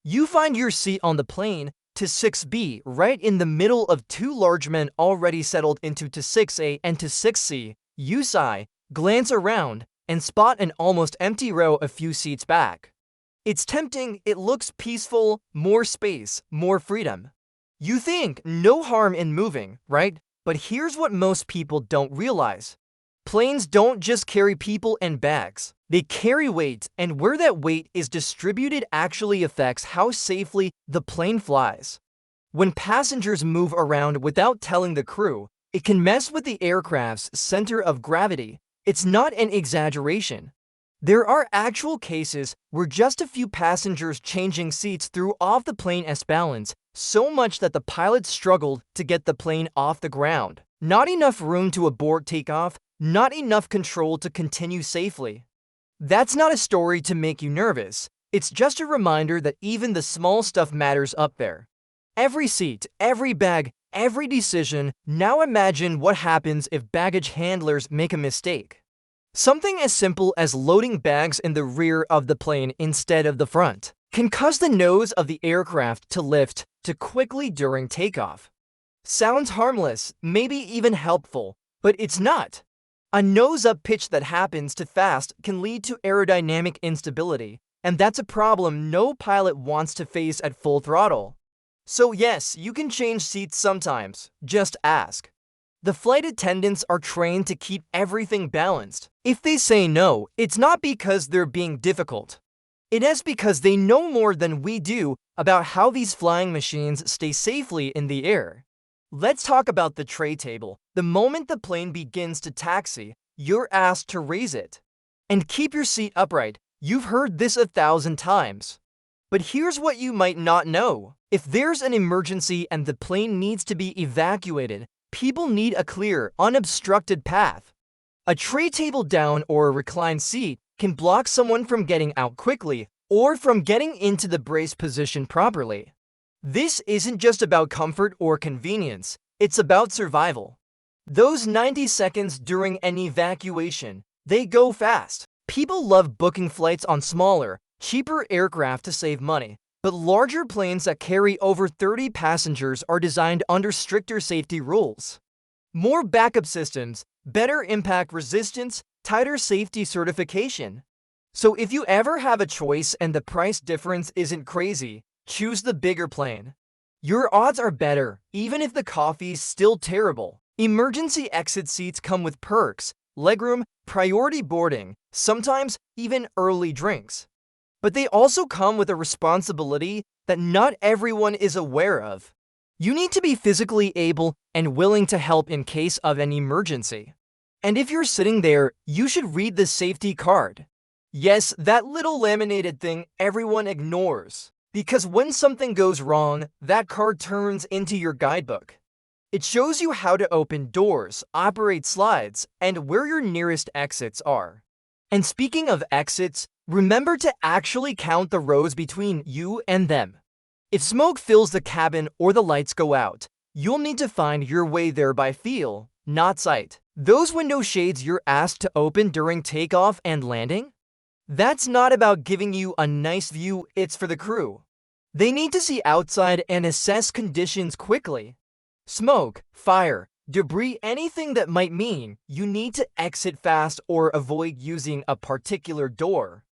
You find your seat on the plane to 6B right in the middle of two large men already settled into to 6A and to 6C. You sigh, glance around, and spot an almost empty row a few seats back. It's tempting, it looks peaceful, more space, more freedom. You think no harm in moving, right? But here's what most people don't realize. Planes don't just carry people and bags. They carry weight, and where that weight is distributed actually affects how safely the plane flies. When passengers move around without telling the crew, it can mess with the aircraft's center of gravity. It's not an exaggeration. There are actual cases where just a few passengers changing seats threw off the plane's balance so much that the pilots struggled to get the plane off the ground. Not enough room to abort takeoff, not enough control to continue safely. That's not a story to make you nervous. It's just a reminder that even the small stuff matters up there. Every seat, every bag, every decision. Now imagine what happens if baggage handlers make a mistake. Something as simple as loading bags in the rear of the plane instead of the front can cause the nose of the aircraft to lift too quickly during takeoff. Sounds harmless, maybe even helpful, but it's not. A nose-up pitch that happens too fast can lead to aerodynamic instability, and that's a problem no pilot wants to face at full throttle. So yes, you can change seats sometimes, just ask. The flight attendants are trained to keep everything balanced. If they say no, it's not because they're being difficult. It is because they know more than we do about how these flying machines stay safely in the air. Let's talk about the tray table. The moment the plane begins to taxi, you're asked to raise it. And keep your seat upright. You've heard this 1,000 times. But here's what you might not know. If there's an emergency and the plane needs to be evacuated, people need a clear, unobstructed path. A tray table down or a reclined seat can block someone from getting out quickly or from getting into the brace position properly. This isn't just about comfort or convenience, it's about survival. Those 90 seconds during an evacuation, they go fast. People love booking flights on smaller, cheaper aircraft to save money, but larger planes that carry over 30 passengers are designed under stricter safety rules. More backup systems, better impact resistance, tighter safety certification. So if you ever have a choice and the price difference isn't crazy, choose the bigger plane. Your odds are better, even if the coffee's still terrible. Emergency exit seats come with perks, legroom, priority boarding, sometimes even early drinks. But they also come with a responsibility that not everyone is aware of. You need to be physically able and willing to help in case of an emergency. And if you're sitting there, you should read the safety card. Yes, that little laminated thing everyone ignores. Because when something goes wrong, that card turns into your guidebook. It shows you how to open doors, operate slides, and where your nearest exits are. And speaking of exits, remember to actually count the rows between you and them. If smoke fills the cabin or the lights go out, you'll need to find your way there by feel, not sight. Those window shades you're asked to open during takeoff and landing? That's not about giving you a nice view, it's for the crew. They need to see outside and assess conditions quickly. Smoke, fire, debris, anything that might mean you need to exit fast or avoid using a particular door.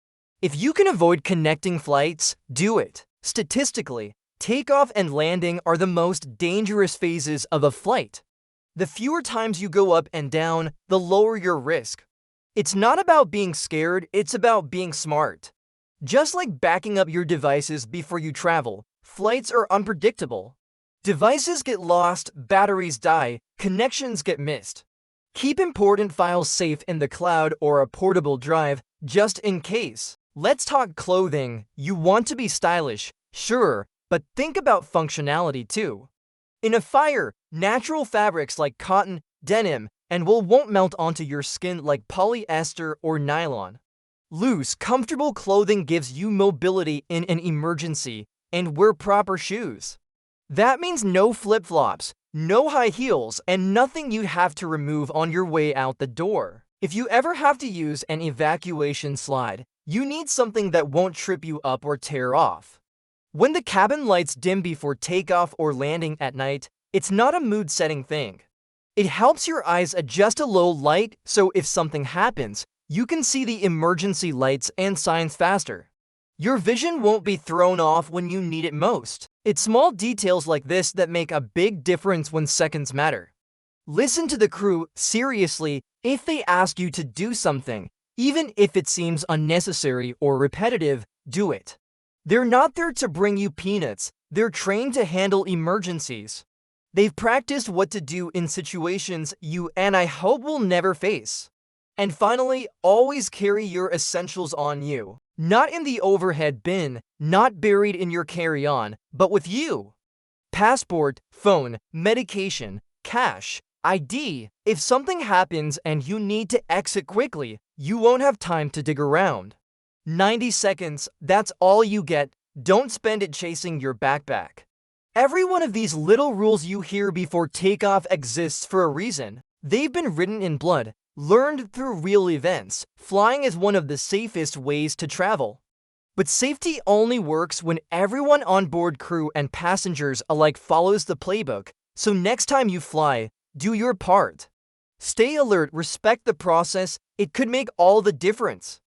If you can avoid connecting flights, do it. Statistically, takeoff and landing are the most dangerous phases of a flight. The fewer times you go up and down, the lower your risk. It's not about being scared, it's about being smart. Just like backing up your devices before you travel, flights are unpredictable. Devices get lost, batteries die, connections get missed. Keep important files safe in the cloud or a portable drive, just in case. Let's talk clothing. You want to be stylish, sure, but think about functionality too. In a fire, natural fabrics like cotton, denim, and wool won't melt onto your skin like polyester or nylon. Loose, comfortable clothing gives you mobility in an emergency, and wear proper shoes. That means no flip-flops, no high heels, and nothing you have to remove on your way out the door. If you ever have to use an evacuation slide, you need something that won't trip you up or tear off. When the cabin lights dim before takeoff or landing at night, it's not a mood-setting thing. It helps your eyes adjust to low light, so if something happens, you can see the emergency lights and signs faster. Your vision won't be thrown off when you need it most. It's small details like this that make a big difference when seconds matter. Listen to the crew seriously if they ask you to do something. Even if it seems unnecessary or repetitive, do it. They're not there to bring you peanuts. They're trained to handle emergencies. They've practiced what to do in situations you and I hope will never face. And finally, always carry your essentials on you. Not in the overhead bin, not buried in your carry-on, but with you. Passport, phone, medication, cash, ID. If something happens and you need to exit quickly, you won't have time to dig around. 90 seconds, that's all you get. Don't spend it chasing your backpack. Every one of these little rules you hear before takeoff exists for a reason. They've been written in blood, learned through real events. Flying is one of the safest ways to travel. But safety only works when everyone on board, crew and passengers alike, follows the playbook. So next time you fly, do your part. Stay alert, respect the process. It could make all the difference.